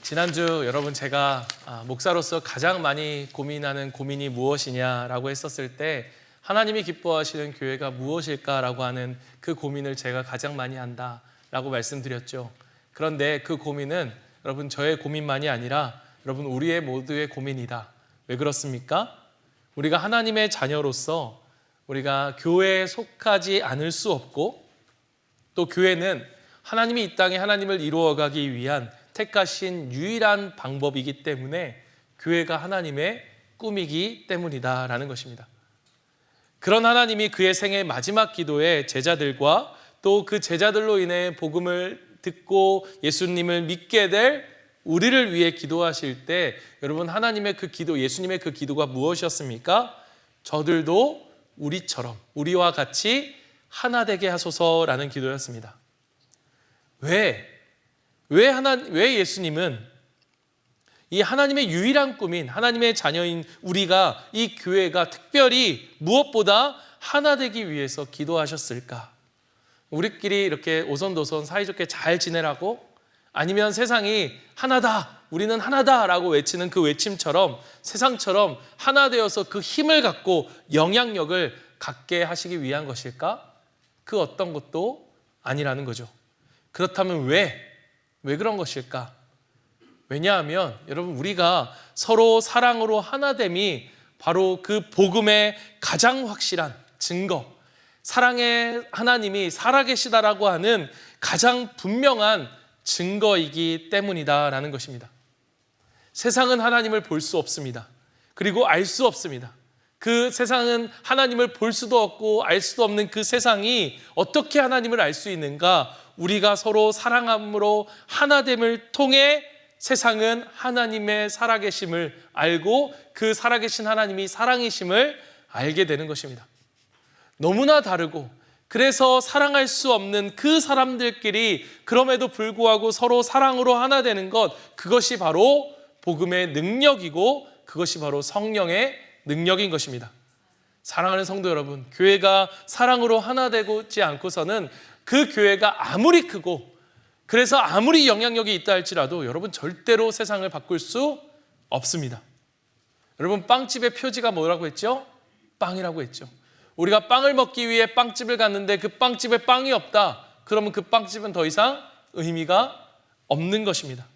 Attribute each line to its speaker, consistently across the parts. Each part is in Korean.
Speaker 1: 지난주 여러분 제가 목사로서 가장 많이 고민하는 고민이 무엇이냐라고 했었을 때 하나님이 기뻐하시는 교회가 무엇일까라고 하는 그 고민을 제가 가장 많이 한다라고 말씀드렸죠. 그런데 그 고민은 여러분 저의 고민만이 아니라 여러분 우리의 모두의 고민이다. 왜 그렇습니까? 우리가 하나님의 자녀로서 우리가 교회에 속하지 않을 수 없고 또 교회는 하나님이 이 땅에 하나님을 이루어가기 위한 택하신 유일한 방법이기 때문에 교회가 하나님의 꿈이기 때문이다라는 것입니다. 그런 하나님이 그의 생애 마지막 기도에 제자들과 또 그 제자들로 인해 복음을 듣고 예수님을 믿게 될 우리를 위해 기도하실 때 여러분 하나님의 그 기도, 예수님의 그 기도가 무엇이었습니까? 저들도 우리처럼 우리와 같이 하나 되게 하소서라는 기도였습니다. 왜 예수님은 이 하나님의 유일한 꿈인 하나님의 자녀인 우리가 이 교회가 특별히 무엇보다 하나 되기 위해서 기도하셨을까? 우리끼리 이렇게 오손도손 사이좋게 잘 지내라고? 아니면 세상이 하나다, 우리는 하나다라고 외치는 그 외침처럼 세상처럼 하나 되어서 그 힘을 갖고 영향력을 갖게 하시기 위한 것일까? 그 어떤 것도 아니라는 거죠. 그렇다면 왜 그런 것일까? 왜냐하면 여러분 우리가 서로 사랑으로 하나됨이 바로 그 복음의 가장 확실한 증거, 사랑의 하나님이 살아계시다라고 하는 가장 분명한 증거이기 때문이다라는 것입니다. 세상은 하나님을 볼 수 없습니다. 그리고 알 수 없습니다. 그 세상은 하나님을 볼 수도 없고 알 수도 없는 그 세상이 어떻게 하나님을 알 수 있는가? 우리가 서로 사랑함으로 하나됨을 통해 세상은 하나님의 살아계심을 알고 그 살아계신 하나님이 사랑이심을 알게 되는 것입니다. 너무나 다르고 그래서 사랑할 수 없는 그 사람들끼리 그럼에도 불구하고 서로 사랑으로 하나 되는 것, 그것이 바로 복음의 능력이고 그것이 바로 성령의 능력인 것입니다. 사랑하는 성도 여러분, 교회가 사랑으로 하나 되지 않고서는 그 교회가 아무리 크고 그래서 아무리 영향력이 있다 할지라도 여러분 절대로 세상을 바꿀 수 없습니다. 여러분 빵집의 표지가 뭐라고 했죠? 빵이라고 했죠. 우리가 빵을 먹기 위해 빵집을 갔는데 그 빵집에 빵이 없다. 그러면 그 빵집은 더 이상 의미가 없는 것입니다.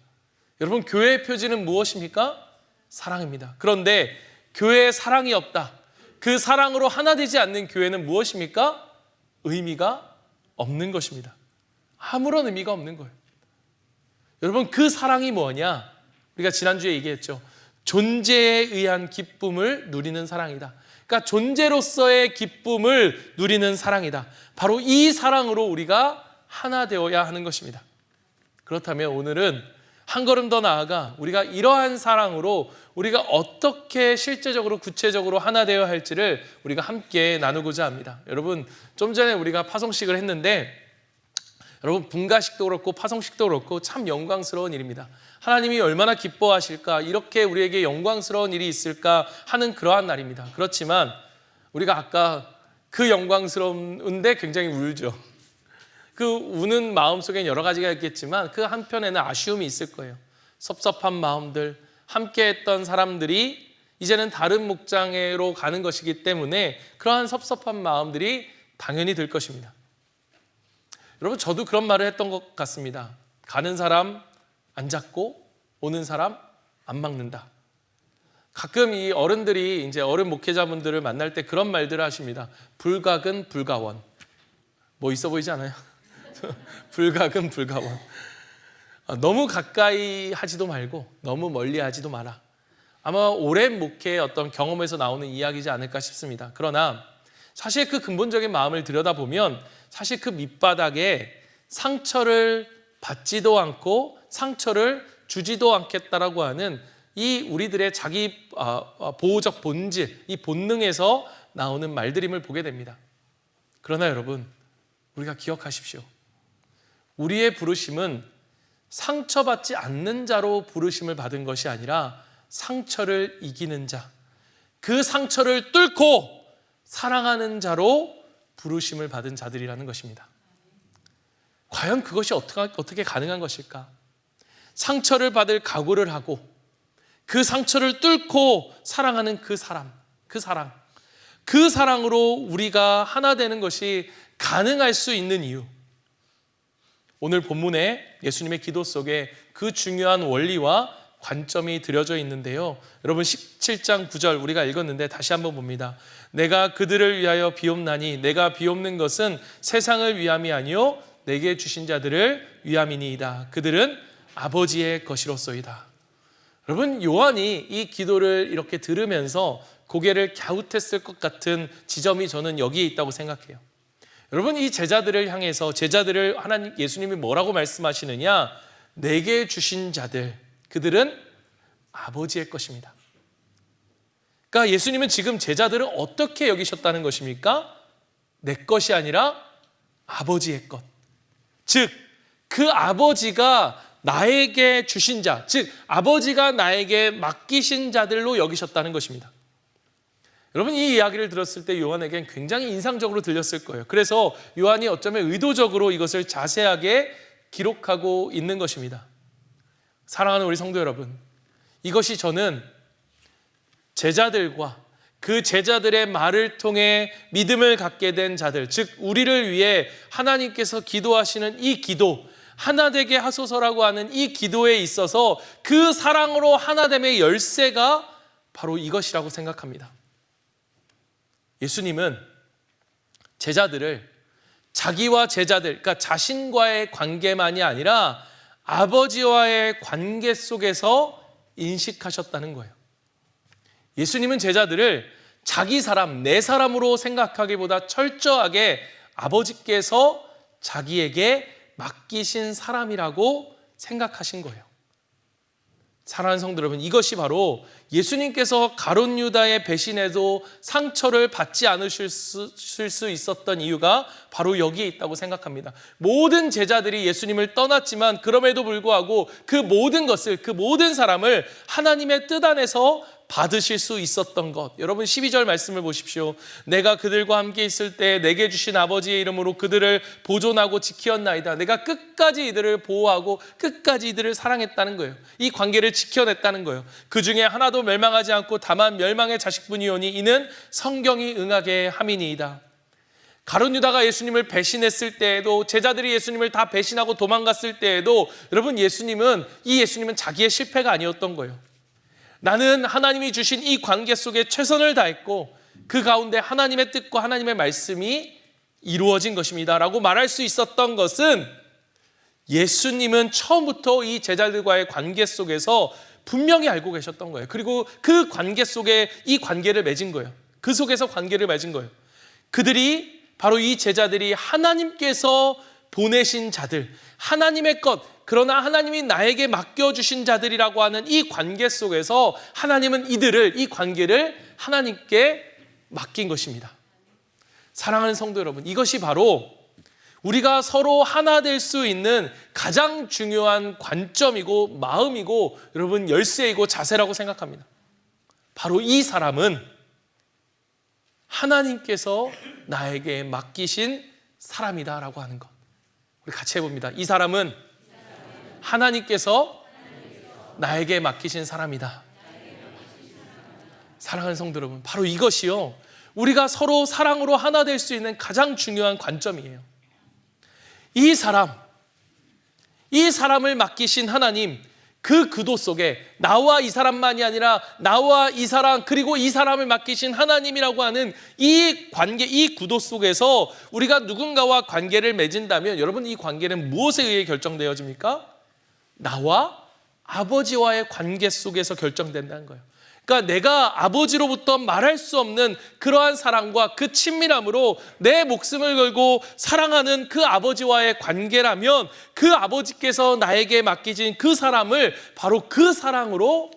Speaker 1: 여러분 교회의 표지는 무엇입니까? 사랑입니다. 그런데 교회에 사랑이 없다. 그 사랑으로 하나 되지 않는 교회는 무엇입니까? 의미가 없는 것입니다. 아무런 의미가 없는 거예요. 여러분 그 사랑이 뭐냐? 우리가 지난주에 얘기했죠. 존재에 의한 기쁨을 누리는 사랑이다. 그러니까 존재로서의 기쁨을 누리는 사랑이다. 바로 이 사랑으로 우리가 하나 되어야 하는 것입니다. 그렇다면 오늘은 한 걸음 더 나아가 우리가 이러한 사랑으로 우리가 어떻게 실제적으로 구체적으로 하나 되어야 할지를 우리가 함께 나누고자 합니다. 여러분 좀 전에 우리가 파송식을 했는데 여러분 분가식도 그렇고 파송식도 그렇고 참 영광스러운 일입니다. 하나님이 얼마나 기뻐하실까, 이렇게 우리에게 영광스러운 일이 있을까 하는 그러한 날입니다. 그렇지만 우리가 아까 그 영광스러운데 굉장히 울죠. 그 우는 마음 속엔 여러 가지가 있겠지만 그 한편에는 아쉬움이 있을 거예요. 섭섭한 마음들, 함께 했던 사람들이 이제는 다른 목장으로 가는 것이기 때문에 그러한 섭섭한 마음들이 당연히 들 것입니다. 여러분 저도 그런 말을 했던 것 같습니다. 가는 사람 안 잡고 오는 사람 안 막는다. 가끔 이 어른들이 이제 어른 목회자분들을 만날 때 그런 말들을 하십니다. 불각은 불가원. 뭐 있어 보이지 않아요? 불각은 불가원. 너무 가까이 하지도 말고 너무 멀리 하지도 마라. 아마 오랜 목회의 어떤 경험에서 나오는 이야기지 않을까 싶습니다. 그러나 사실 그 근본적인 마음을 들여다보면 사실 그 밑바닥에 상처를 받지도 않고 상처를 주지도 않겠다라고 하는 이 우리들의 자기 보호적 본질, 이 본능에서 나오는 말들임을 보게 됩니다. 그러나 여러분 우리가 기억하십시오. 우리의 부르심은 상처받지 않는 자로 부르심을 받은 것이 아니라 상처를 이기는 자, 그 상처를 뚫고 사랑하는 자로 부르심을 받은 자들이라는 것입니다. 과연 그것이 어떻게 가능한 것일까? 상처를 받을 각오를 하고 그 상처를 뚫고 사랑하는 그 사랑, 그 사랑으로 우리가 하나 되는 것이 가능할 수 있는 이유. 오늘 본문에 예수님의 기도 속에 그 중요한 원리와 관점이 들여져 있는데요. 여러분 17장 9절 우리가 읽었는데 다시 한번 봅니다. 내가 그들을 위하여 비옵나니 내가 비옵는 것은 세상을 위함이 아니요 내게 주신 자들을 위함이니이다. 그들은 아버지의 것이로소이다. 여러분 요한이 이 기도를 이렇게 들으면서 고개를 갸웃했을 것 같은 지점이 저는 여기에 있다고 생각해요. 여러분 이 제자들을 향해서 제자들을 하나님 예수님이 뭐라고 말씀하시느냐? 내게 주신 자들 그들은 아버지의 것입니다. 그러니까 예수님은 지금 제자들을 어떻게 여기셨다는 것입니까? 내 것이 아니라 아버지의 것. 즉 그 아버지가 나에게 주신 자, 즉 아버지가 나에게 맡기신 자들로 여기셨다는 것입니다. 여러분 이 이야기를 들었을 때 요한에겐 굉장히 인상적으로 들렸을 거예요. 그래서 요한이 어쩌면 의도적으로 이것을 자세하게 기록하고 있는 것입니다. 사랑하는 우리 성도 여러분, 이것이 저는 제자들과 그 제자들의 말을 통해 믿음을 갖게 된 자들, 즉 우리를 위해 하나님께서 기도하시는 이 기도, 하나 되게 하소서라고 하는 이 기도에 있어서 그 사랑으로 하나됨의 열쇠가 바로 이것이라고 생각합니다. 예수님은 제자들을 자기와 제자들, 그러니까 자신과의 관계만이 아니라 아버지와의 관계 속에서 인식하셨다는 거예요. 예수님은 제자들을 자기 사람, 내 사람으로 생각하기보다 철저하게 아버지께서 자기에게 맡기신 사람이라고 생각하신 거예요. 사랑하는 성도 여러분, 이것이 바로 예수님께서 가룟 유다의 배신에도 상처를 받지 않으실 수 있었던 이유가 바로 여기에 있다고 생각합니다. 모든 제자들이 예수님을 떠났지만 그럼에도 불구하고 그 모든 것을, 그 모든 사람을 하나님의 뜻 안에서 받으실 수 있었던 것. 여러분 12절 말씀을 보십시오. 내가 그들과 함께 있을 때 내게 주신 아버지의 이름으로 그들을 보존하고 지키었나이다. 내가 끝까지 이들을 보호하고 끝까지 이들을 사랑했다는 거예요. 이 관계를 지켜냈다는 거예요. 그 중에 하나도 멸망하지 않고 다만 멸망의 자식뿐이오니 이는 성경이 응하게 함이니이다. 가룟 유다가 예수님을 배신했을 때에도, 제자들이 예수님을 다 배신하고 도망갔을 때에도 여러분 예수님은 자기의 실패가 아니었던 거예요. 나는 하나님이 주신 이 관계 속에 최선을 다했고 그 가운데 하나님의 뜻과 하나님의 말씀이 이루어진 것입니다 라고 말할 수 있었던 것은 예수님은 처음부터 이 제자들과의 관계 속에서 분명히 알고 계셨던 거예요. 그리고 그 관계 속에 이 관계를 맺은 거예요. 그 속에서 관계를 맺은 거예요. 그들이 바로 이 제자들이 하나님께서 보내신 자들, 하나님의 것, 그러나 하나님이 나에게 맡겨주신 자들이라고 하는 이 관계 속에서 하나님은 이 관계를 하나님께 맡긴 것입니다. 사랑하는 성도 여러분, 이것이 바로 우리가 서로 하나 될 수 있는 가장 중요한 관점이고 마음이고 여러분 열쇠이고 자세라고 생각합니다. 바로 이 사람은 하나님께서 나에게 맡기신 사람이다라고 하는 것. 우리 같이 해봅니다. 이 사람은 하나님께서 나에게 맡기신 사람이다. 사랑하는 성도 여러분, 바로 이것이요, 우리가 서로 사랑으로 하나 될 수 있는 가장 중요한 관점이에요. 이 사람을 맡기신 하나님, 그 구도 속에 나와 이 사람만이 아니라 나와 이 사람, 그리고 이 사람을 맡기신 하나님이라고 하는 이 관계, 이 구도 속에서 우리가 누군가와 관계를 맺은다면 여러분 이 관계는 무엇에 의해 결정되어집니까? 나와 아버지와의 관계 속에서 결정된다는 거예요. 그러니까 내가 아버지로부터 말할 수 없는 그러한 사랑과 그 친밀함으로 내 목숨을 걸고 사랑하는 그 아버지와의 관계라면 그 아버지께서 나에게 맡기신 그 사람을 바로 그 사랑으로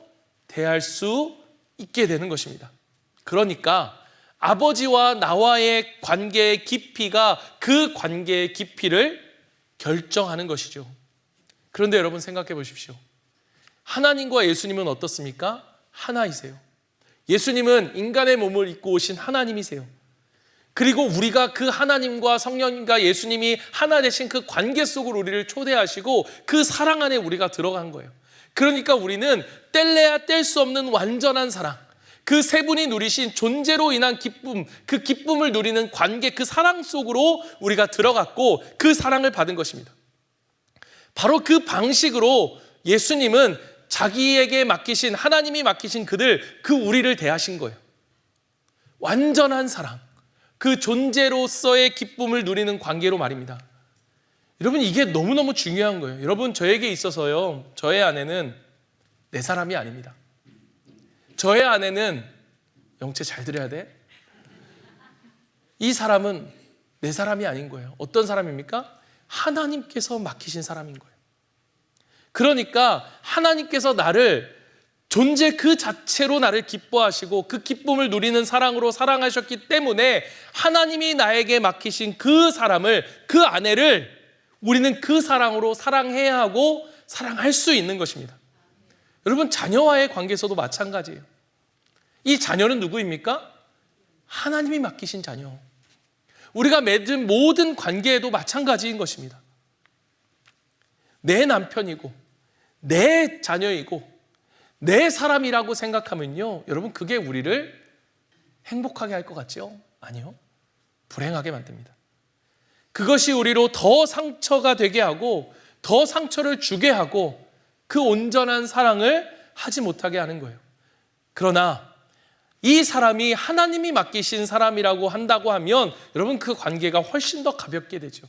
Speaker 1: 대할 수 있게 되는 것입니다. 그러니까 아버지와 나와의 관계의 깊이가 그 관계의 깊이를 결정하는 것이죠. 그런데 여러분 생각해 보십시오. 하나님과 예수님은 어떻습니까? 하나이세요. 예수님은 인간의 몸을 입고 오신 하나님이세요. 그리고 우리가 그 하나님과 성령님과 예수님이 하나 되신 그 관계 속으로 우리를 초대하시고 그 사랑 안에 우리가 들어간 거예요. 그러니까 우리는 뗄래야 뗄 수 없는 완전한 사랑, 그 세 분이 누리신 존재로 인한 기쁨, 그 기쁨을 누리는 관계, 그 사랑 속으로 우리가 들어갔고 그 사랑을 받은 것입니다. 바로 그 방식으로 예수님은 자기에게 맡기신, 하나님이 맡기신 그 우리를 대하신 거예요. 완전한 사랑, 그 존재로서의 기쁨을 누리는 관계로 말입니다. 여러분, 이게 너무너무 중요한 거예요. 여러분, 저에게 있어서요, 저의 아내는 내 사람이 아닙니다. 저의 아내는, 영채 잘 들어야 돼, 이 사람은 내 사람이 아닌 거예요. 어떤 사람입니까? 하나님께서 맡기신 사람인 거예요. 그러니까 하나님께서 나를 존재 그 자체로 나를 기뻐하시고 그 기쁨을 누리는 사랑으로 사랑하셨기 때문에 하나님이 나에게 맡기신 그 사람을, 그 아내를 우리는 그 사랑으로 사랑해야 하고 사랑할 수 있는 것입니다. 여러분, 자녀와의 관계에서도 마찬가지예요. 이 자녀는 누구입니까? 하나님이 맡기신 자녀. 우리가 맺은 모든 관계에도 마찬가지인 것입니다. 내 남편이고 내 자녀이고 내 사람이라고 생각하면요, 여러분, 그게 우리를 행복하게 할 것 같죠? 아니요, 불행하게 만듭니다. 그것이 우리로 더 상처가 되게 하고 더 상처를 주게 하고 그 온전한 사랑을 하지 못하게 하는 거예요. 그러나 이 사람이 하나님이 맡기신 사람이라고 한다고 하면 여러분, 그 관계가 훨씬 더 가볍게 되죠.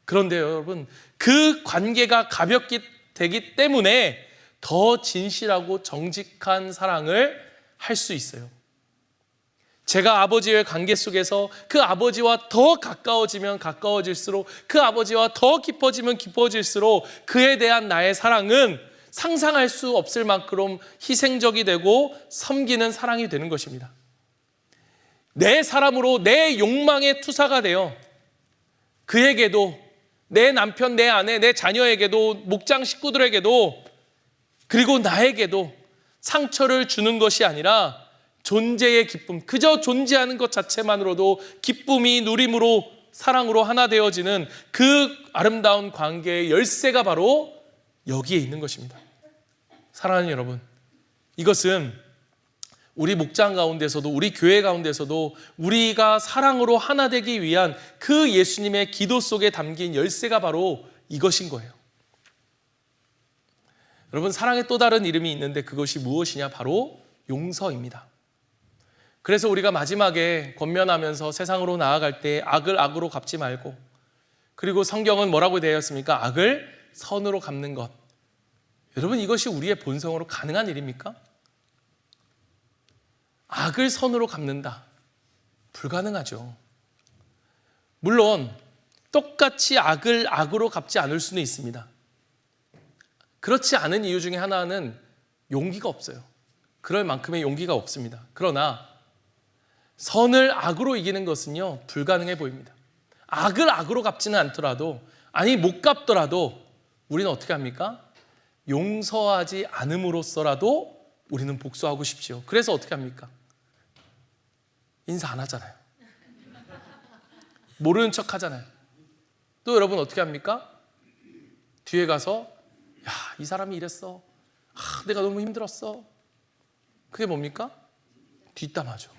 Speaker 1: 그런데 여러분, 그 관계가 가볍게 되기 때문에 더 진실하고 정직한 사랑을 할 수 있어요. 제가 아버지의 관계 속에서 그 아버지와 더 가까워지면 가까워질수록, 그 아버지와 더 깊어지면 깊어질수록 그에 대한 나의 사랑은 상상할 수 없을 만큼 희생적이 되고 섬기는 사랑이 되는 것입니다. 내 사람으로 내 욕망의 투사가 되어 그에게도, 내 남편, 내 아내, 내 자녀에게도, 목장 식구들에게도, 그리고 나에게도 상처를 주는 것이 아니라 존재의 기쁨, 그저 존재하는 것 자체만으로도 기쁨이 누림으로, 사랑으로 하나 되어지는 그 아름다운 관계의 열쇠가 바로 여기에 있는 것입니다. 사랑하는 여러분, 이것은 우리 목장 가운데서도, 우리 교회 가운데서도 우리가 사랑으로 하나 되기 위한 그 예수님의 기도 속에 담긴 열쇠가 바로 이것인 거예요. 여러분, 사랑의 또 다른 이름이 있는데 그것이 무엇이냐? 바로 용서입니다. 그래서 우리가 마지막에 권면하면서 세상으로 나아갈 때 악을 악으로 갚지 말고, 그리고 성경은 뭐라고 되어 있습니까? 악을 선으로 갚는 것. 여러분, 이것이 우리의 본성으로 가능한 일입니까? 악을 선으로 갚는다. 불가능하죠. 물론 똑같이 악을 악으로 갚지 않을 수는 있습니다. 그렇지 않은 이유 중에 하나는 용기가 없어요. 그럴 만큼의 용기가 없습니다. 그러나 선을 악으로 이기는 것은요, 불가능해 보입니다. 악을 악으로 갚지는 않더라도, 아니 못 갚더라도 우리는 어떻게 합니까? 용서하지 않음으로써라도 우리는 복수하고 싶지요. 그래서 어떻게 합니까? 인사 안 하잖아요. 모르는 척 하잖아요. 또 여러분 어떻게 합니까? 뒤에 가서, 야, 이 사람이 이랬어. 내가 너무 힘들었어. 그게 뭡니까? 뒷담화죠.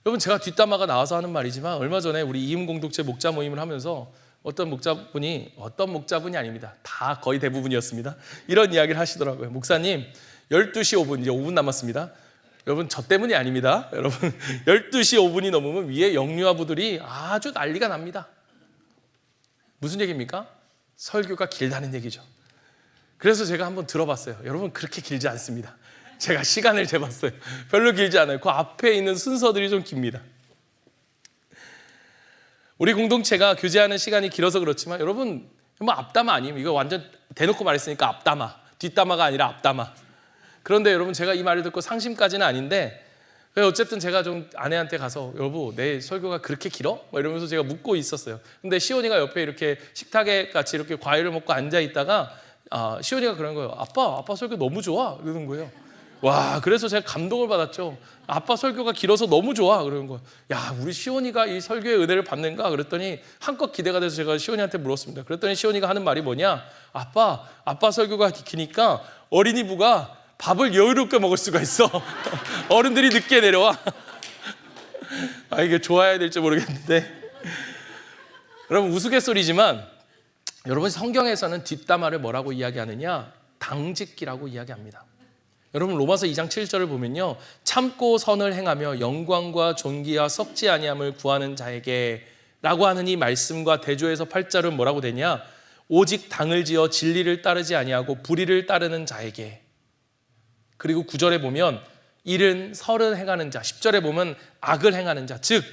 Speaker 1: 여러분, 제가 뒷담화가 나와서 하는 말이지만 얼마 전에 우리 이음 공동체 목자 모임을 하면서 어떤 목자분이 아닙니다. 다 거의 대부분이었습니다. 이런 이야기를 하시더라고요. 목사님, 12시 5분, 이제 5분 남았습니다. 여러분, 저 때문이 아닙니다. 여러분, 12시 5분이 넘으면 위에 영유아부들이 아주 난리가 납니다. 무슨 얘기입니까? 설교가 길다는 얘기죠. 그래서 제가 한번 들어봤어요. 여러분, 그렇게 길지 않습니다. 제가 시간을 재봤어요. 별로 길지 않아요. 그 앞에 있는 순서들이 좀 깁니다. 우리 공동체가 교제하는 시간이 길어서 그렇지만 여러분, 뭐 앞담화 아니에요. 이거 완전 대놓고 말했으니까 앞담화, 뒷담화가 아니라 앞담화. 그런데 여러분, 제가 이 말을 듣고 상심까지는 아닌데, 어쨌든 제가 좀 아내한테 가서, 여보, 내 설교가 그렇게 길어? 뭐 이러면서 제가 묻고 있었어요. 근데 시온이가 옆에 이렇게 식탁에 같이 이렇게 과일을 먹고 앉아 있다가 시온이가 그런 거예요. 아빠 설교 너무 좋아. 이러는 거예요. 와, 그래서 제가 감동을 받았죠. 아빠 설교가 길어서 너무 좋아. 그러는 거예요. 야, 우리 시온이가 이 설교의 은혜를 받는가? 그랬더니 한껏 기대가 돼서 제가 시온이한테 물었습니다. 그랬더니 시온이가 하는 말이 뭐냐? 아빠 설교가 기니까 어린이부가 밥을 여유롭게 먹을 수가 있어. 어른들이 늦게 내려와. 아, 이게 좋아야 될지 모르겠는데. 여러분, 우스갯소리지만 여러분, 성경에서는 뒷담화를 뭐라고 이야기하느냐? 당짓기라고 이야기합니다. 여러분, 로마서 2장 7절을 보면요, 참고 선을 행하며 영광과 존귀와 썩지 아니함을 구하는 자에게 라고 하는 이 말씀과 대조해서 8절은 뭐라고 되냐? 오직 당을 지어 진리를 따르지 아니하고 불의를 따르는 자에게. 그리고 9절에 보면 일은 설은 행하는 자, 10절에 보면 악을 행하는 자. 즉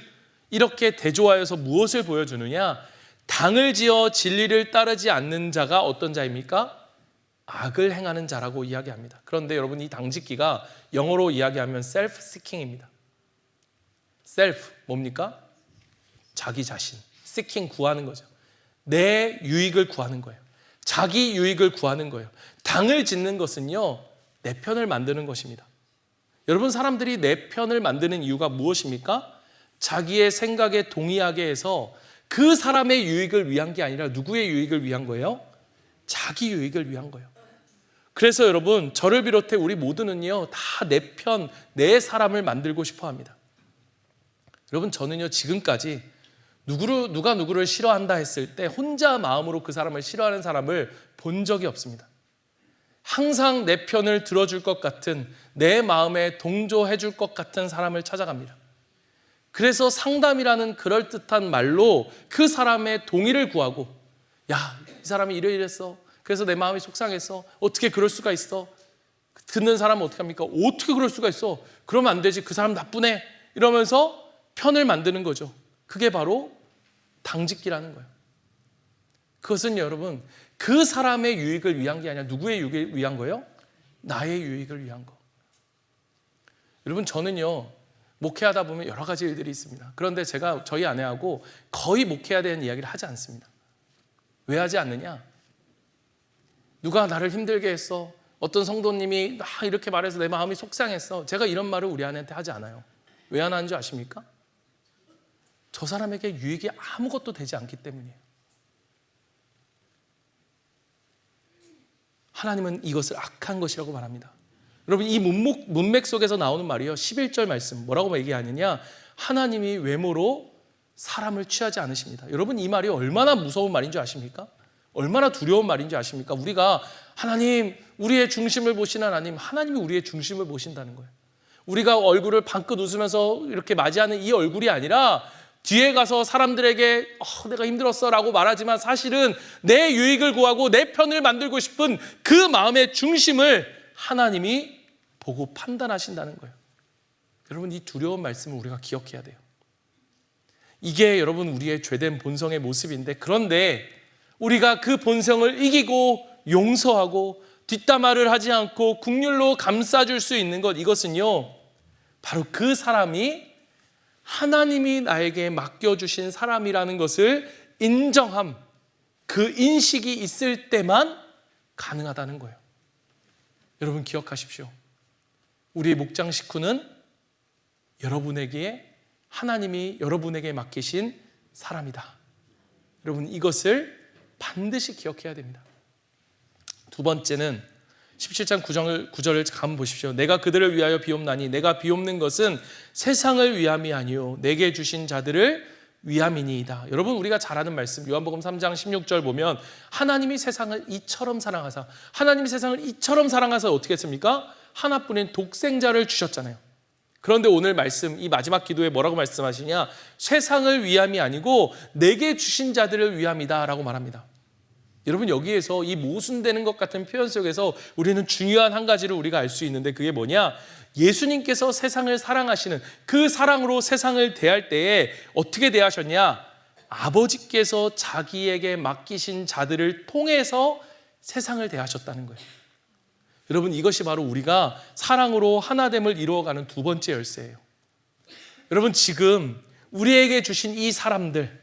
Speaker 1: 이렇게 대조하여서 무엇을 보여주느냐? 당을 지어 진리를 따르지 않는 자가 어떤 자입니까? 악을 행하는 자라고 이야기합니다. 그런데 여러분, 이 당짓기가 영어로 이야기하면 self-seeking입니다. self 뭡니까? 자기 자신. seeking 구하는 거죠. 내 유익을 구하는 거예요. 자기 유익을 구하는 거예요. 당을 짓는 것은요, 내 편을 만드는 것입니다. 여러분, 사람들이 내 편을 만드는 이유가 무엇입니까? 자기의 생각에 동의하게 해서 그 사람의 유익을 위한 게 아니라 누구의 유익을 위한 거예요? 자기 유익을 위한 거예요. 그래서 여러분, 저를 비롯해 우리 모두는요, 다 내 편, 내 사람을 만들고 싶어 합니다. 여러분, 저는요, 지금까지 누가 누구를 싫어한다 했을 때 혼자 마음으로 그 사람을 싫어하는 사람을 본 적이 없습니다. 항상 내 편을 들어줄 것 같은, 내 마음에 동조해 줄 것 같은 사람을 찾아갑니다. 그래서 상담이라는 그럴듯한 말로 그 사람의 동의를 구하고, 야, 이 사람이 이랬어. 그래서 내 마음이 속상했어. 어떻게 그럴 수가 있어? 듣는 사람은 어떻게 합니까? 어떻게 그럴 수가 있어? 그러면 안 되지. 그 사람 나쁘네. 이러면서 편을 만드는 거죠. 그게 바로 당짓기라는 거예요. 그것은 여러분, 그 사람의 유익을 위한 게 아니라 누구의 유익을 위한 거예요? 나의 유익을 위한 거. 여러분, 저는요, 목회하다 보면 여러 가지 일들이 있습니다. 그런데 제가 저희 아내하고 거의 목회해야 되는 이야기를 하지 않습니다. 왜 하지 않느냐? 누가 나를 힘들게 했어. 어떤 성도님이 이렇게 말해서 내 마음이 속상했어. 제가 이런 말을 우리 아내한테 하지 않아요. 왜 안 하는 줄 아십니까? 저 사람에게 유익이 아무것도 되지 않기 때문이에요. 하나님은 이것을 악한 것이라고 말합니다. 여러분, 이 문맥 속에서 나오는 말이요, 11절 말씀 뭐라고 얘기하느냐? 하나님이 외모로 사람을 취하지 않으십니다. 여러분, 이 말이 얼마나 무서운 말인 줄 아십니까? 얼마나 두려운 말인 줄 아십니까? 우리가 하나님, 우리의 중심을 보시는 하나님, 하나님이 우리의 중심을 보신다는 거예요. 우리가 얼굴을 방긋 웃으면서 이렇게 맞이하는 이 얼굴이 아니라 뒤에 가서 사람들에게 내가 힘들었어 라고 말하지만 사실은 내 유익을 구하고 내 편을 만들고 싶은 그 마음의 중심을 하나님이 보고 판단하신다는 거예요. 여러분, 이 두려운 말씀을 우리가 기억해야 돼요. 이게 여러분, 우리의 죄된 본성의 모습인데, 그런데 우리가 그 본성을 이기고 용서하고 뒷담화를 하지 않고 긍휼로 감싸줄 수 있는 것, 이것은요, 바로 그 사람이 하나님이 나에게 맡겨주신 사람이라는 것을 인정함, 그 인식이 있을 때만 가능하다는 거예요. 여러분, 기억하십시오. 우리의 목장 식구는 여러분에게, 하나님이 여러분에게 맡기신 사람이다. 여러분, 이것을 반드시 기억해야 됩니다. 두 번째는 17장 9절을 한번 보십시오. 내가 그들을 위하여 비옵나니 내가 비옵는 것은 세상을 위함이 아니요 내게 주신 자들을 위함이니이다. 여러분, 우리가 잘 아는 말씀, 요한복음 3장 16절 보면 하나님이 세상을 이처럼 사랑하사, 하나님이 세상을 이처럼 사랑하사 어떻게 했습니까? 하나뿐인 독생자를 주셨잖아요. 그런데 오늘 말씀, 이 마지막 기도에 뭐라고 말씀하시냐? 세상을 위함이 아니고 내게 주신 자들을 위함이다 라고 말합니다. 여러분, 여기에서 이 모순되는 것 같은 표현 속에서 우리는 중요한 한 가지를 우리가 알 수 있는데, 그게 뭐냐? 예수님께서 세상을 사랑하시는 그 사랑으로 세상을 대할 때에 어떻게 대하셨냐? 아버지께서 자기에게 맡기신 자들을 통해서 세상을 대하셨다는 거예요. 여러분, 이것이 바로 우리가 사랑으로 하나됨을 이루어가는 두 번째 열쇠예요. 여러분, 지금 우리에게 주신 이 사람들,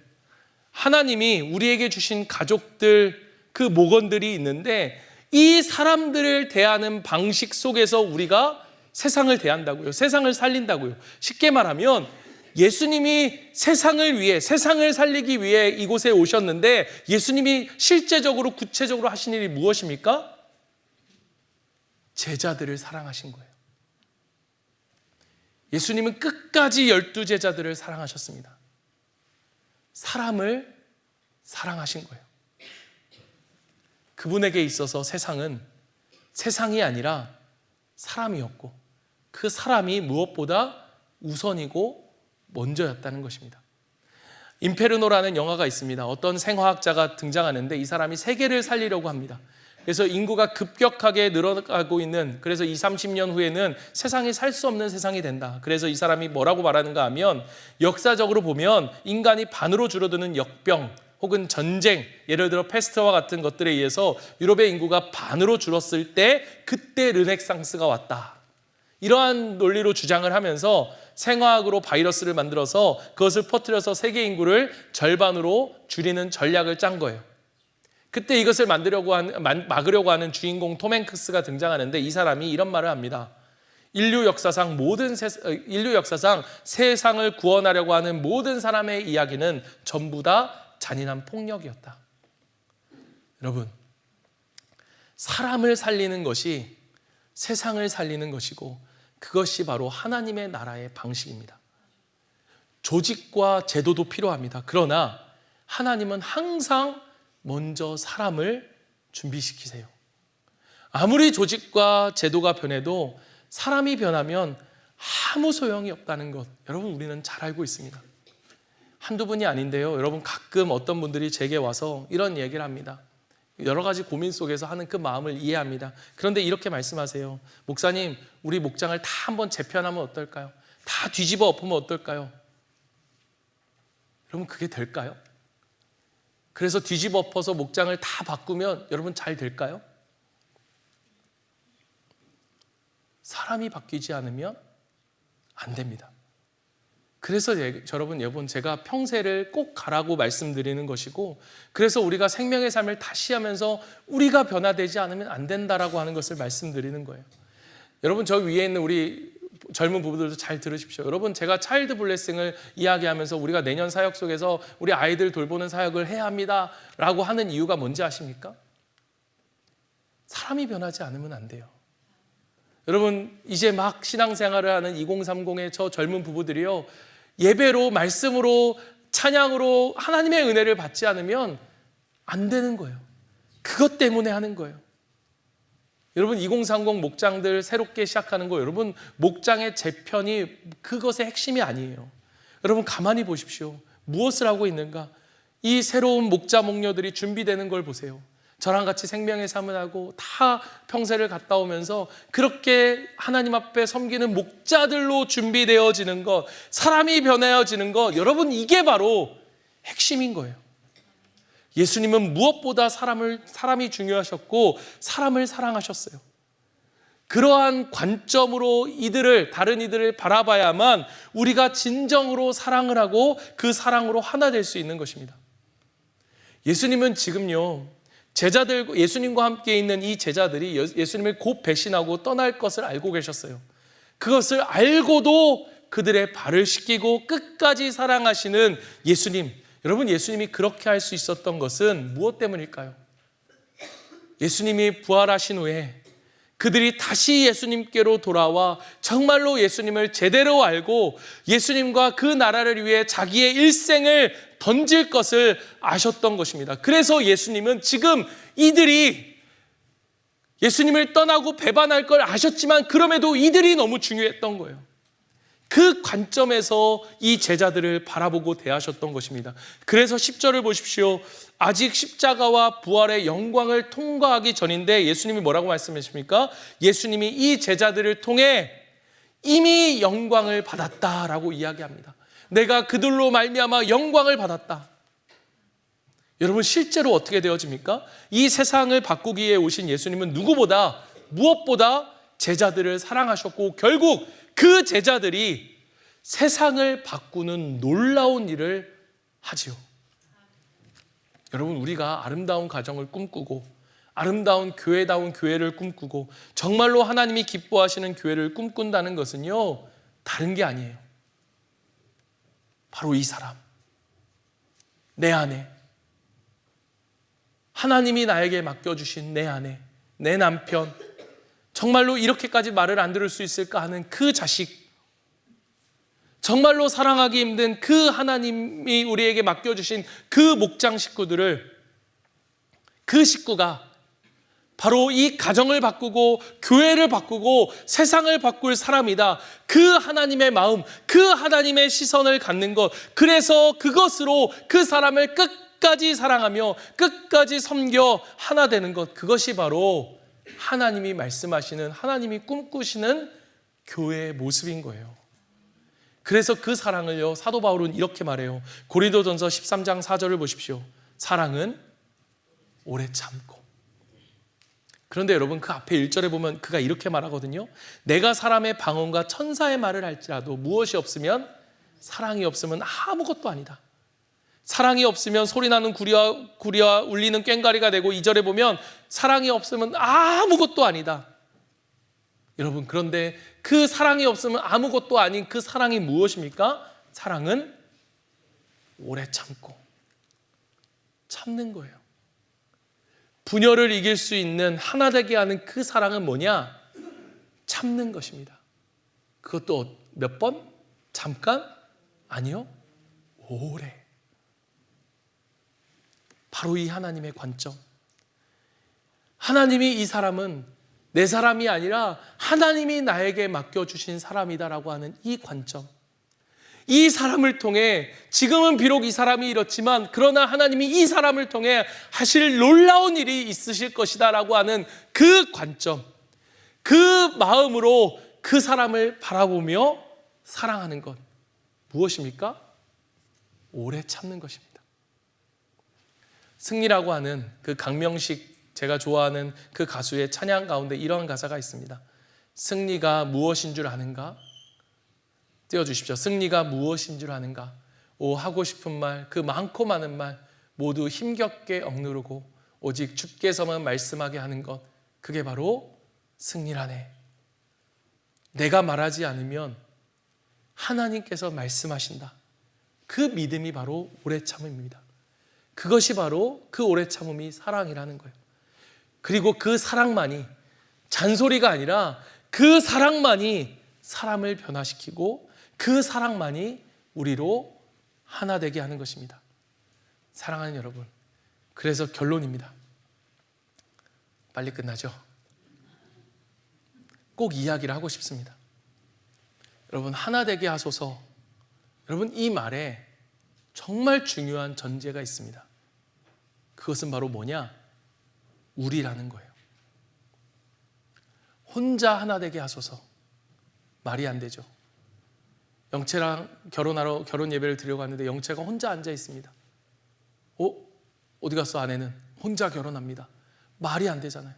Speaker 1: 하나님이 우리에게 주신 가족들, 그 목원들이 있는데 이 사람들을 대하는 방식 속에서 우리가 세상을 대한다고요. 세상을 살린다고요. 쉽게 말하면 예수님이 세상을 위해, 세상을 살리기 위해 이곳에 오셨는데 예수님이 실제적으로 구체적으로 하신 일이 무엇입니까? 제자들을 사랑하신 거예요. 예수님은 끝까지 12제자들을 사랑하셨습니다. 사람을 사랑하신 거예요. 그분에게 있어서 세상은 세상이 아니라 사람이었고 그 사람이 무엇보다 우선이고 먼저였다는 것입니다. 인페르노라는 영화가 있습니다. 어떤 생화학자가 등장하는데 이 사람이 세계를 살리려고 합니다. 그래서 인구가 급격하게 늘어가고 있는, 그래서 20, 30년 후에는 세상이 살 수 없는 세상이 된다. 그래서 이 사람이 뭐라고 말하는가 하면 역사적으로 보면 인간이 반으로 줄어드는 역병 혹은 전쟁, 예를 들어 패스트와 같은 것들에 의해서 유럽의 인구가 반으로 줄었을 때 그때 르네상스가 왔다. 이러한 논리로 주장을 하면서 생화학으로 바이러스를 만들어서 그것을 퍼뜨려서 세계 인구를 절반으로 줄이는 전략을 짠 거예요. 그때 이것을 막으려고 하는 주인공 톰 행크스가 등장하는데 이 사람이 이런 말을 합니다. 인류 역사상 세상을 구원하려고 하는 모든 사람의 이야기는 전부 다 잔인한 폭력이었다. 여러분, 사람을 살리는 것이 세상을 살리는 것이고 그것이 바로 하나님의 나라의 방식입니다. 조직과 제도도 필요합니다. 그러나 하나님은 항상 먼저 사람을 준비시키세요. 아무리 조직과 제도가 변해도 사람이 변하면 아무 소용이 없다는 것, 여러분 우리는 잘 알고 있습니다. 한두 분이 아닌데요. 여러분 가끔 어떤 분들이 제게 와서 이런 얘기를 합니다. 여러 가지 고민 속에서 하는 그 마음을 이해합니다. 그런데 이렇게 말씀하세요. 목사님, 우리 목장을 다 한번 재편하면 어떨까요? 다 뒤집어 엎으면 어떨까요? 여러분 그게 될까요? 그래서 뒤집어 엎어서 목장을 다 바꾸면 여러분 잘 될까요? 사람이 바뀌지 않으면 안 됩니다. 그래서 여러분 제가 평세를 꼭 가라고 말씀드리는 것이고, 그래서 우리가 생명의 삶을 다시 하면서 우리가 변화되지 않으면 안 된다라고 하는 것을 말씀드리는 거예요. 여러분 저 위에 있는 우리 젊은 부부들도 잘 들으십시오. 여러분 제가 차일드 블레싱을 이야기하면서 우리가 내년 사역 속에서 우리 아이들 돌보는 사역을 해야 합니다 라고 하는 이유가 뭔지 아십니까? 사람이 변하지 않으면 안 돼요. 여러분 이제 막 신앙생활을 하는 2030의 저 젊은 부부들이요, 예배로 말씀으로 찬양으로 하나님의 은혜를 받지 않으면 안 되는 거예요. 그것 때문에 하는 거예요. 여러분 2030 목장들 새롭게 시작하는 거, 여러분 목장의 재편이 그것의 핵심이 아니에요. 여러분 가만히 보십시오. 무엇을 하고 있는가? 이 새로운 목자 목녀들이 준비되는 걸 보세요. 저랑 같이 생명의 삶을 하고 다 평세를 갔다 오면서 그렇게 하나님 앞에 섬기는 목자들로 준비되어지는 것, 사람이 변해지는 것, 여러분 이게 바로 핵심인 거예요. 예수님은 무엇보다 사람이 중요하셨고 사람을 사랑하셨어요. 그러한 관점으로 다른 이들을 바라봐야만 우리가 진정으로 사랑을 하고 그 사랑으로 하나 될 수 있는 것입니다. 예수님은 지금요, 예수님과 함께 있는 이 제자들이 예수님을 곧 배신하고 떠날 것을 알고 계셨어요. 그것을 알고도 그들의 발을 씻기고 끝까지 사랑하시는 예수님, 여러분 예수님이 그렇게 할 수 있었던 것은 무엇 때문일까요? 예수님이 부활하신 후에 그들이 다시 예수님께로 돌아와 정말로 예수님을 제대로 알고 예수님과 그 나라를 위해 자기의 일생을 던질 것을 아셨던 것입니다. 그래서 예수님은 지금 이들이 예수님을 떠나고 배반할 걸 아셨지만 그럼에도 이들이 너무 중요했던 거예요. 그 관점에서 이 제자들을 바라보고 대하셨던 것입니다. 그래서 10절을 보십시오. 아직 십자가와 부활의 영광을 통과하기 전인데 예수님이 뭐라고 말씀하십니까? 예수님이 이 제자들을 통해 이미 영광을 받았다라고 이야기합니다. 내가 그들로 말미암아 영광을 받았다. 여러분 실제로 어떻게 되어집니까? 이 세상을 바꾸기 위해 오신 예수님은 무엇보다 제자들을 사랑하셨고 결국 그 제자들이 세상을 바꾸는 놀라운 일을 하지요. 여러분 우리가 아름다운 가정을 꿈꾸고 아름다운 교회다운 교회를 꿈꾸고 정말로 하나님이 기뻐하시는 교회를 꿈꾼다는 것은요, 다른 게 아니에요. 바로 이 사람, 내 아내, 하나님이 나에게 맡겨주신 내 아내, 내 남편, 정말로 이렇게까지 말을 안 들을 수 있을까 하는 그 자식, 정말로 사랑하기 힘든 그 하나님이 우리에게 맡겨주신 그 목장 식구들을, 그 식구가 바로 이 가정을 바꾸고 교회를 바꾸고 세상을 바꿀 사람이다. 그 하나님의 마음, 그 하나님의 시선을 갖는 것, 그래서 그것으로 그 사람을 끝까지 사랑하며 끝까지 섬겨 하나 되는 것, 그것이 바로 하나님이 말씀하시는, 하나님이 꿈꾸시는 교회의 모습인 거예요. 그래서 그 사랑을요, 사도 바울은 이렇게 말해요. 고린도전서 13장 4절을 보십시오. 사랑은 오래 참고. 그런데 여러분, 그 앞에 1절에 보면 그가 이렇게 말하거든요. 내가 사람의 방언과 천사의 말을 할지라도 무엇이 없으면, 사랑이 없으면 아무것도 아니다. 사랑이 없으면 소리나는 구리와 울리는 꽹과리가 되고, 2절에 보면 사랑이 없으면 아무것도 아니다. 여러분, 그런데 그 사랑이 없으면 아무것도 아닌 그 사랑이 무엇입니까? 사랑은 오래 참고, 참는 거예요. 분열을 이길 수 있는, 하나 되게 하는 그 사랑은 뭐냐? 참는 것입니다. 그것도 몇 번? 잠깐? 아니요, 오래. 바로 이 하나님의 관점. 하나님이 이 사람은 내 사람이 아니라 하나님이 나에게 맡겨주신 사람이다라고 하는 이 관점. 이 사람을 통해, 지금은 비록 이 사람이 이렇지만 그러나 하나님이 이 사람을 통해 하실 놀라운 일이 있으실 것이다 라고 하는 그 관점, 그 마음으로 그 사람을 바라보며 사랑하는 것, 무엇입니까? 오래 참는 것입니다. 승리라고 하는 그 강명식, 제가 좋아하는 그 가수의 찬양 가운데 이런 가사가 있습니다. 승리가 무엇인 줄 아는가? 띄워주십시오. 승리가 무엇인 줄 아는가? 오, 하고 싶은 말, 그 많고 많은 말 모두 힘겹게 억누르고 오직 주께서만 말씀하게 하는 것, 그게 바로 승리라네. 내가 말하지 않으면 하나님께서 말씀하신다. 그 믿음이 바로 오래 참음입니다. 그것이 바로 그 오래 참음이 사랑이라는 거예요. 그리고 그 사랑만이, 잔소리가 아니라 그 사랑만이 사람을 변화시키고 그 사랑만이 우리로 하나 되게 하는 것입니다. 사랑하는 여러분, 그래서 결론입니다. 빨리 끝나죠? 꼭 이야기를 하고 싶습니다. 여러분, 하나 되게 하소서. 여러분, 이 말에 정말 중요한 전제가 있습니다. 그것은 바로 뭐냐? 우리라는 거예요. 혼자 하나 되게 하소서. 말이 안 되죠. 영채랑 결혼하러 결혼 예배를 드리려고 하는데 영채가 혼자 앉아 있습니다. 어디 갔어 아내는? 혼자 결혼합니다. 말이 안 되잖아요.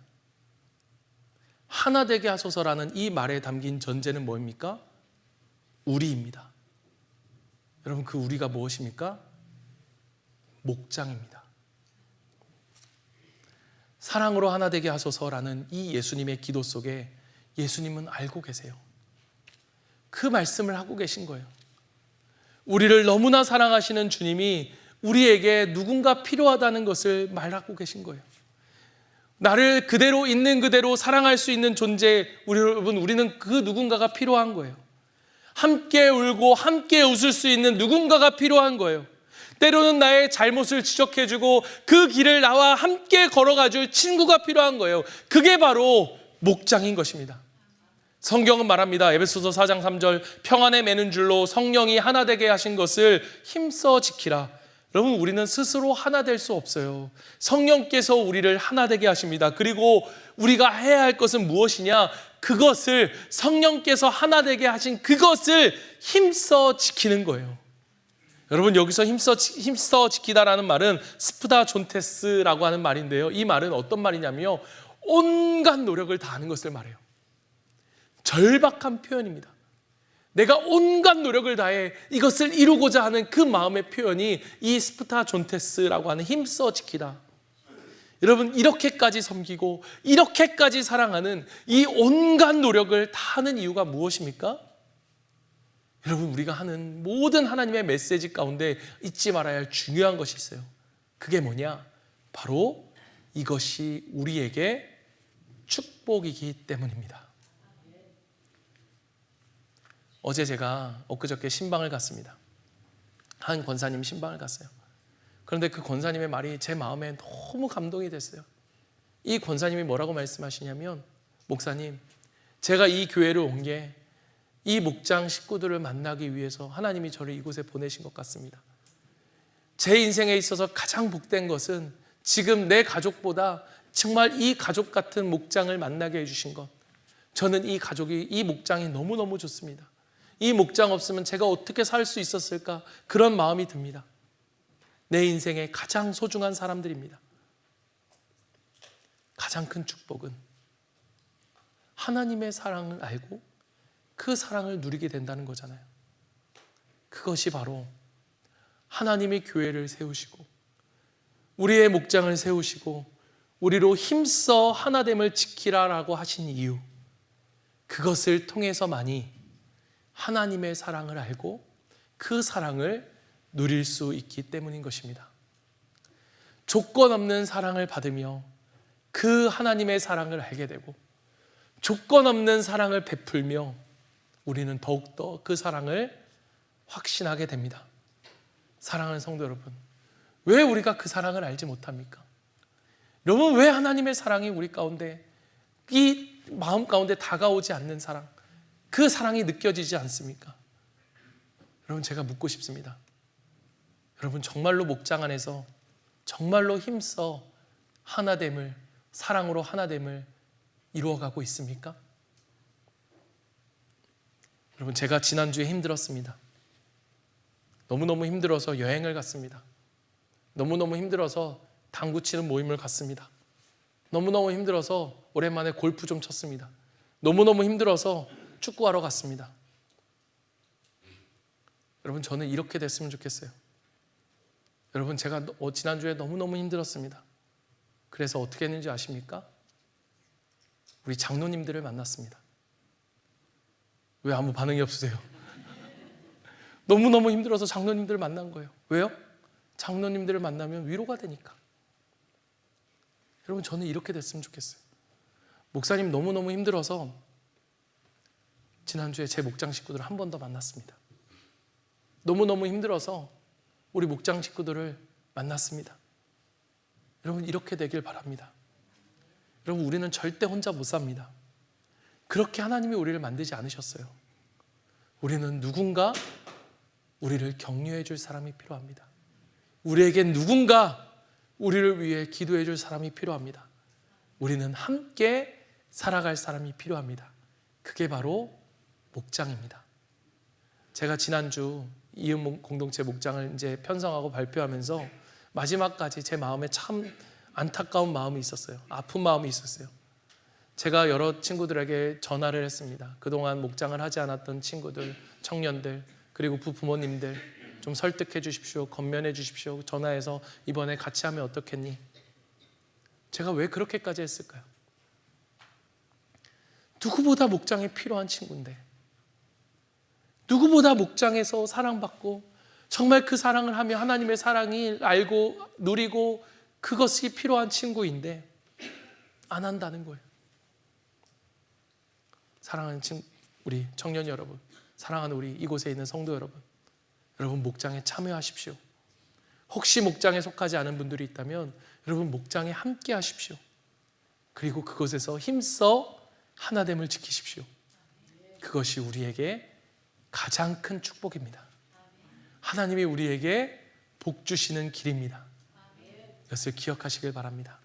Speaker 1: 하나 되게 하소서라는 이 말에 담긴 전제는 뭐입니까? 우리입니다. 여러분, 그 우리가 무엇입니까? 목장입니다. 사랑으로 하나 되게 하소서라는 이 예수님의 기도 속에 예수님은 알고 계세요. 그 말씀을 하고 계신 거예요. 우리를 너무나 사랑하시는 주님이 우리에게 누군가 필요하다는 것을 말하고 계신 거예요. 나를 그대로 있는 그대로 사랑할 수 있는 존재, 우리는 그 누군가가 필요한 거예요. 함께 울고 함께 웃을 수 있는 누군가가 필요한 거예요. 때로는 나의 잘못을 지적해주고 그 길을 나와 함께 걸어가줄 친구가 필요한 거예요. 그게 바로 목장인 것입니다. 성경은 말합니다. 에베소서 4장 3절, 평안에 매는 줄로 성령이 하나 되게 하신 것을 힘써 지키라. 여러분, 우리는 스스로 하나 될 수 없어요. 성령께서 우리를 하나 되게 하십니다. 그리고 우리가 해야 할 것은 무엇이냐? 그것을, 성령께서 하나 되게 하신 그것을 힘써 지키는 거예요. 여러분, 여기서 힘써 지키다라는 말은 스프다 존테스라고 하는 말인데요, 이 말은 어떤 말이냐면요, 온갖 노력을 다하는 것을 말해요. 절박한 표현입니다. 내가 온갖 노력을 다해 이것을 이루고자 하는 그 마음의 표현이 이 스프타 존테스라고 하는 힘써 지키다. 여러분, 이렇게까지 섬기고 이렇게까지 사랑하는 이 온갖 노력을 다 하는 이유가 무엇입니까? 여러분, 우리가 하는 모든 하나님의 메시지 가운데 잊지 말아야 할 중요한 것이 있어요. 그게 뭐냐? 바로 이것이 우리에게 축복이기 때문입니다. 어제 제가 엊그저께 신방을 갔습니다. 한 권사님 신방을 갔어요. 그런데 그 권사님의 말이 제 마음에 너무 감동이 됐어요. 이 권사님이 뭐라고 말씀하시냐면, 목사님, 제가 이 교회를 온 게 이 목장 식구들을 만나기 위해서 하나님이 저를 이곳에 보내신 것 같습니다. 제 인생에 있어서 가장 복된 것은 지금 내 가족보다 정말 이 가족 같은 목장을 만나게 해주신 것. 저는 이 가족이, 이 목장이 너무너무 좋습니다. 이 목장 없으면 제가 어떻게 살 수 있었을까? 그런 마음이 듭니다. 내 인생의 가장 소중한 사람들입니다. 가장 큰 축복은 하나님의 사랑을 알고 그 사랑을 누리게 된다는 거잖아요. 그것이 바로 하나님의 교회를 세우시고 우리의 목장을 세우시고 우리로 힘써 하나됨을 지키라라고 하신 이유, 그것을 통해서만이 하나님의 사랑을 알고 그 사랑을 누릴 수 있기 때문인 것입니다. 조건 없는 사랑을 받으며 그 하나님의 사랑을 알게 되고 조건 없는 사랑을 베풀며 우리는 더욱더 그 사랑을 확신하게 됩니다. 사랑하는 성도 여러분, 왜 우리가 그 사랑을 알지 못합니까? 여러분, 왜 하나님의 사랑이 우리 가운데, 이 마음 가운데 다가오지 않는 사랑, 그 사랑이 느껴지지 않습니까? 여러분, 제가 묻고 싶습니다. 여러분, 정말로 목장 안에서 정말로 힘써 하나됨을, 사랑으로 하나됨을 이루어가고 있습니까? 여러분, 제가 지난주에 힘들었습니다. 너무너무 힘들어서 여행을 갔습니다. 너무너무 힘들어서 당구 치는 모임을 갔습니다. 너무너무 힘들어서 오랜만에 골프 좀 쳤습니다. 너무너무 힘들어서 축구하러 갔습니다. 여러분, 저는 이렇게 됐으면 좋겠어요. 여러분, 제가 지난주에 너무너무 힘들었습니다. 그래서 어떻게 했는지 아십니까? 우리 장로님들을 만났습니다. 왜 아무 반응이 없으세요? 너무너무 힘들어서 장로님들을 만난 거예요. 왜요? 장로님들을 만나면 위로가 되니까. 여러분, 저는 이렇게 됐으면 좋겠어요. 목사님 너무너무 힘들어서 지난주에 제 목장 식구들을 한 번 더 만났습니다. 너무너무 힘들어서 우리 목장 식구들을 만났습니다. 여러분, 이렇게 되길 바랍니다. 여러분, 우리는 절대 혼자 못 삽니다. 그렇게 하나님이 우리를 만들지 않으셨어요. 우리는 누군가 우리를 격려해 줄 사람이 필요합니다. 우리에겐 누군가 우리를 위해 기도해 줄 사람이 필요합니다. 우리는 함께 살아갈 사람이 필요합니다. 그게 바로 목장입니다. 제가 지난주 이음 공동체 목장을 이제 편성하고 발표하면서 마지막까지 제 마음에 참 안타까운 마음이 있었어요. 아픈 마음이 있었어요. 제가 여러 친구들에게 전화를 했습니다. 그동안 목장을 하지 않았던 친구들, 청년들, 그리고 부모님들 좀 설득해 주십시오. 건면해 주십시오. 전화해서 이번에 같이 하면 어떻겠니? 제가 왜 그렇게까지 했을까요? 누구보다 목장이 필요한 친구인데, 누구보다 목장에서 사랑받고 정말 그 사랑을 하며 하나님의 사랑을 알고 누리고 그것이 필요한 친구인데 안 한다는 거예요. 사랑하는 우리 청년 여러분, 사랑하는 우리 이곳에 있는 성도 여러분, 여러분 목장에 참여하십시오. 혹시 목장에 속하지 않은 분들이 있다면 여러분 목장에 함께 하십시오. 그리고 그곳에서 힘써 하나됨을 지키십시오. 그것이 우리에게 가장 큰 축복입니다. 하나님이 우리에게 복 주시는 길입니다. 이것을 기억하시길 바랍니다.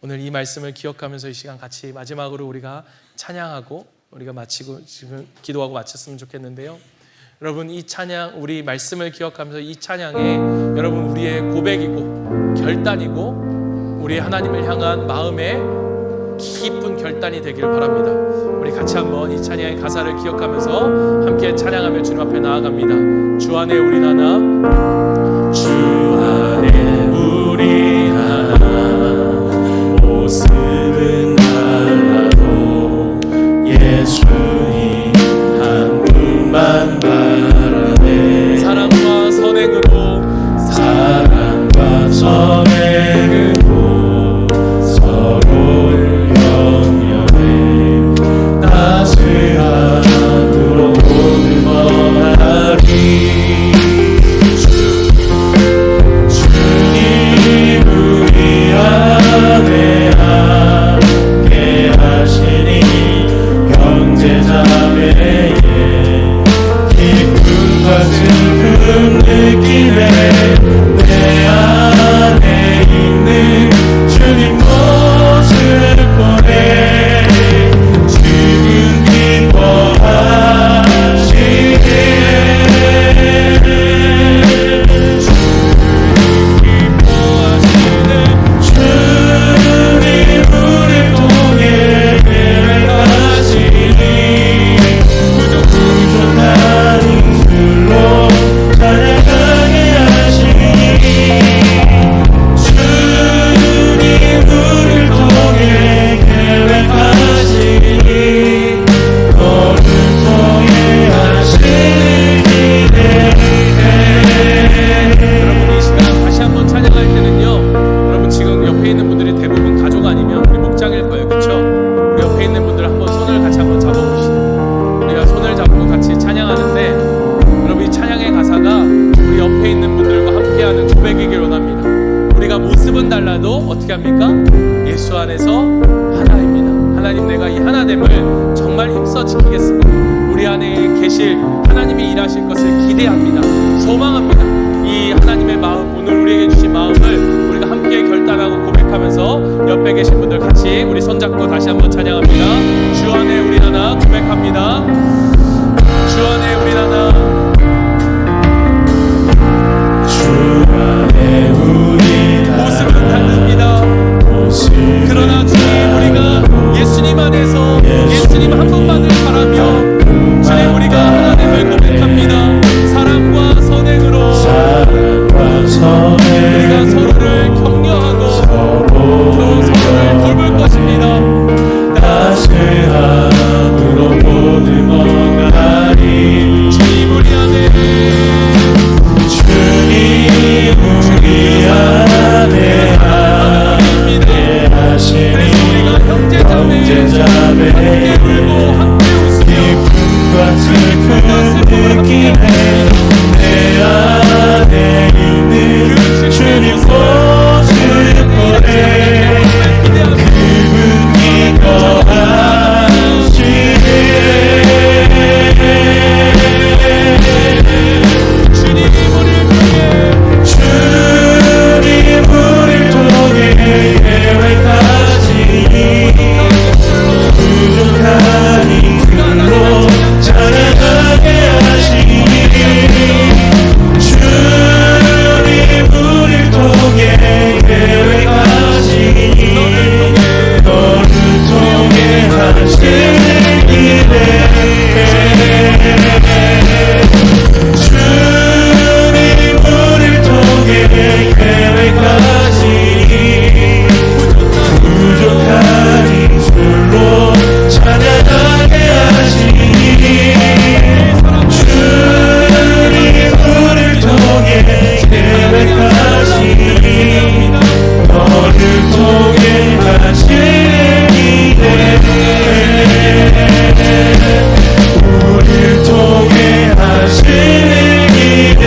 Speaker 1: 오늘 이 말씀을 기억하면서 이 시간 같이 마지막으로 우리가 찬양하고 우리가 마치고 지금 기도하고 마쳤으면 좋겠는데요. 여러분, 이 찬양, 우리 말씀을 기억하면서 이 찬양에 여러분 우리의 고백이고 결단이고 우리 하나님을 향한 마음의 깊은 결단이 되기를 바랍니다. 우리 같이 한번 이 찬양의 가사를 기억하면서 함께 찬양하며 주님 앞에 나아갑니다. 주 안에 우리 하나, 주 안에 우리 하나, 있는 분들 한번 손을 같이 한번 잡아보시죠. 우리가 손을 잡고 같이 찬양하는데 여러분 이 찬양의 가사가 우리 옆에 있는 분들과 함께하는 고백이길 원합니다. 우리가 모습은 달라도 어떻게 합니까? 예수 안에서 하나입니다. 하나님, 내가 이 하나됨을 정말 힘써 지키겠습니다. 우리 안에 계실 하나님이 일하실 것을 기대합니다. 소망합니다. 이 하나님의 마음, 오늘 우리에게 주신 마음을 우리가 함께 결단하고 고백하면서 옆에 계신 분들 같이 우리 손잡고 다시 한번 찬양합니다. 주 안에 우리 하나 고백합니다. 주 안에 우리 하나,
Speaker 2: 주 안에 우리
Speaker 1: 모습은 다릅니다. 그러나 주님, 우리가 예수님 안에서 예수님 한 분만을 바라며 주님, 우리가 하나님을 고백합니다. 사랑과 선행으로 우리가 서로를 격려하고 또 서로를 돌볼 것입니다.
Speaker 2: 따스함으로 보듬어가리.
Speaker 1: 주님 우리 안에,
Speaker 2: 주님 우리 안에 함께 하시니
Speaker 1: 우리가 형제자매 함께 울고 함께 웃으며
Speaker 2: 기쁨과 슬픔을 느끼네. 내 안에 있는 주님 모습을 보내. 그분이 거하시네.
Speaker 1: 주님 우리를 통해,
Speaker 2: 주님 우리를 통해 계획하시니 부족한 힘으로 찬양하게 하시니. 주님 우리를 통해 계획하시니 너를 통해 하시는 일에. 주님 우리를 통해 계획하시니 부족한 힘술로 찬양하게 하시니. 주님 우리를 통해 계획하시니 너를 통해 하시는 일에. 우리를 통해 하시는 일에.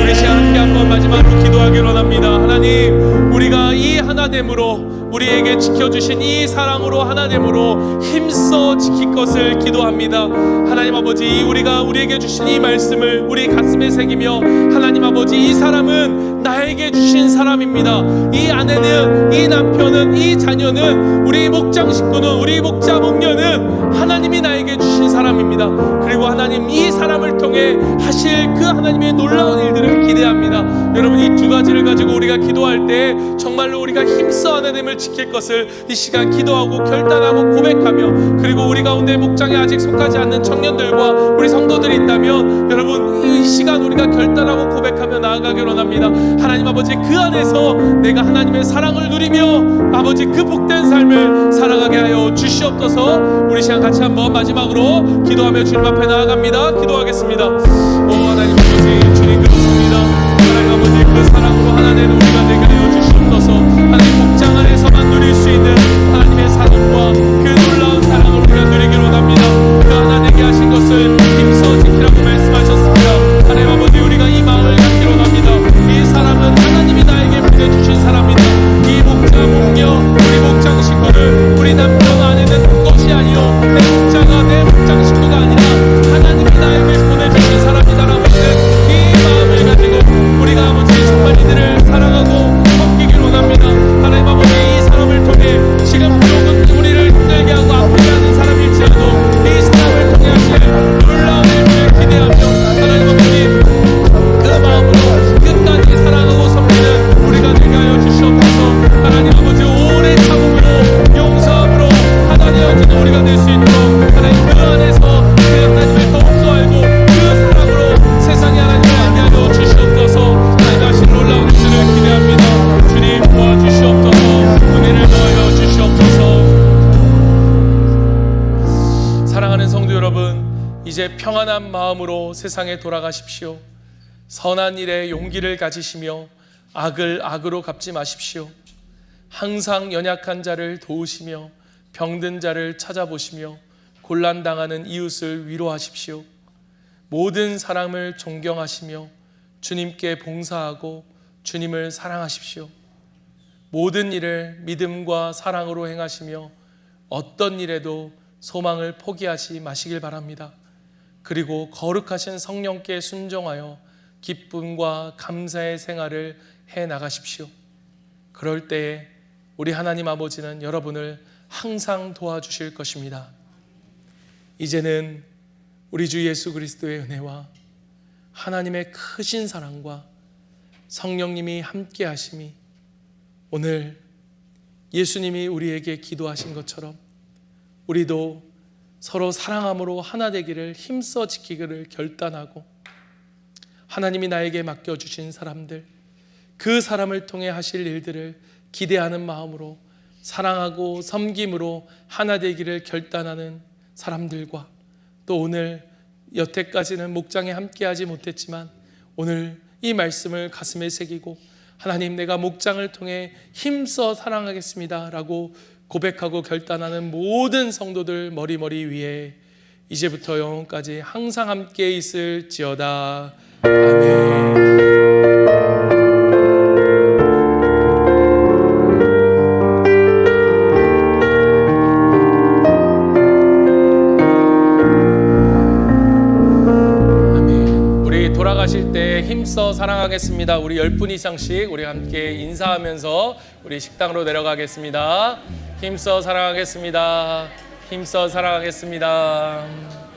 Speaker 1: 우리 시간 함께 한번 마지막으로 기도하기를 원합니다. 하나님, 우리가 이 하나됨으로 우리에게 지켜주신 이 사랑으로 하나됨으로 힘써 지킬 것을 기도합니다. 하나님 아버지, 우리가 우리에게 주신 이 말씀을 우리 가슴에 새기며 하나님 아버지, 이 사람은 나에게 주신 사람입니다. 이 아내는, 이 남편은, 이 자녀는, 우리 목장 식구는, 우리 목자 목녀는 하나님이 나에게 주신 사람입니다. 그리고 하나님, 이 사람을 통해 하실 그 하나님의 놀라운 일들을 기대합니다. 여러분, 이 두 가지를 가지고 우리가 기도할 때 정말로 우리가 힘써 하나님을 지킬 것을 이 시간 기도하고 결단하고 고백하며, 그리고 우리 가운데 목장에 아직 속하지 않는 청년들과 우리 성도들이 있다면 여러분, 이 시간 우리가 결단하고 고백하며 나아가길 원합니다. 하나님 아버지, 그 안에서 내가 하나님의 사랑을 누리며 아버지 그 복된 삶을 살아가게 하여 주시옵소서. 우리 시간 같이 한번 마지막으로 기도하며 주님 앞에 나아갑니다. 기도하겠습니다. 오 하나님 아버지, 주님 그렇습니다. 하나님 아버지, 그 사랑으로 하나 되는 우리가 되게 하여 주시옵소서. 하나님 목장 안에서만 누릴 수 있는 하나님의 사랑과 그 놀라운 사랑을 우리가 누리기를 원합니다. 그 하나 되게 하신 것을 힘써 지키라고 말씀하셨습니다. 하나님 아버지, 우리가 이 마음을 갖기로 합니다. 이 사람은 하나님이 나에게 보내주신 사람이다. 이 목자 목녀, 우리 목장 식구를 우리 남편 아내는 것이 아니요 내 목자가 내 목장 식구가 아니라 하나님이 나에게 보내주신 사람이다라고 하는 이 마음을 가지고 우리가 아버지 정말 이들을 사랑하고 섬기기를 원합니다. 하나님 아버지, 이 사람을 통해 지금 조금 우리를 힘들게 하고 아프게 하는 사람일지라도 이 사람을 통해 하실 놀라운 일들을 기대하며 하나님 아버지 그 마음으로 끝까지 사랑하고 섬기는 우리가 되게 하여 주시옵소서. 하나님 아버지, 오래 참음으로 용서함으로 하나 되어지는 우리가 될 수 있도록 하나님 그 안에서 그 하나님을 더욱더 알고 그 사랑으로 세상에 하나님을 알게 하여 주시옵소서. 하나님 하신 놀라운 일들을 기대합니다. 주님 도와주시옵소서. 은혜를 더하여 주시옵소서. 사랑하는 성도 여러분, 이제 평안한 마음으로 세상에 돌아가십시오. 선한 일에 용기를 가지시며 악을 악으로 갚지 마십시오. 항상 연약한 자를 도우시며 병든 자를 찾아보시며 곤란당하는 이웃을 위로하십시오. 모든 사람을 존경하시며 주님께 봉사하고 주님을 사랑하십시오. 모든 일을 믿음과 사랑으로 행하시며 어떤 일에도 소망을 포기하지 마시길 바랍니다. 그리고 거룩하신 성령께 순종하여 기쁨과 감사의 생활을 해 나가십시오. 그럴 때에 우리 하나님 아버지는 여러분을 항상 도와주실 것입니다. 이제는 우리 주 예수 그리스도의 은혜와 하나님의 크신 사랑과 성령님이 함께 하심이 오늘 예수님이 우리에게 기도하신 것처럼 우리도 서로 사랑함으로 하나 되기를 힘써 지키기를 결단하고 하나님이 나에게 맡겨주신 사람들, 그 사람을 통해 하실 일들을 기대하는 마음으로 사랑하고 섬김으로 하나 되기를 결단하는 사람들과 또 오늘 여태까지는 목장에 함께하지 못했지만 오늘 이 말씀을 가슴에 새기고 하나님, 내가 목장을 통해 힘써 사랑하겠습니다 라고 고백하고 결단하는 모든 성도들 머리 위에 이제부터 영원까지 항상 함께 있을지어다. 아멘. 돌아가실 때 힘써 사랑하겠습니다. 우리 10분 이상씩 우리 함께 인사하면서 우리 식당으로 내려가겠습니다. 힘써 사랑하겠습니다. 힘써 사랑하겠습니다.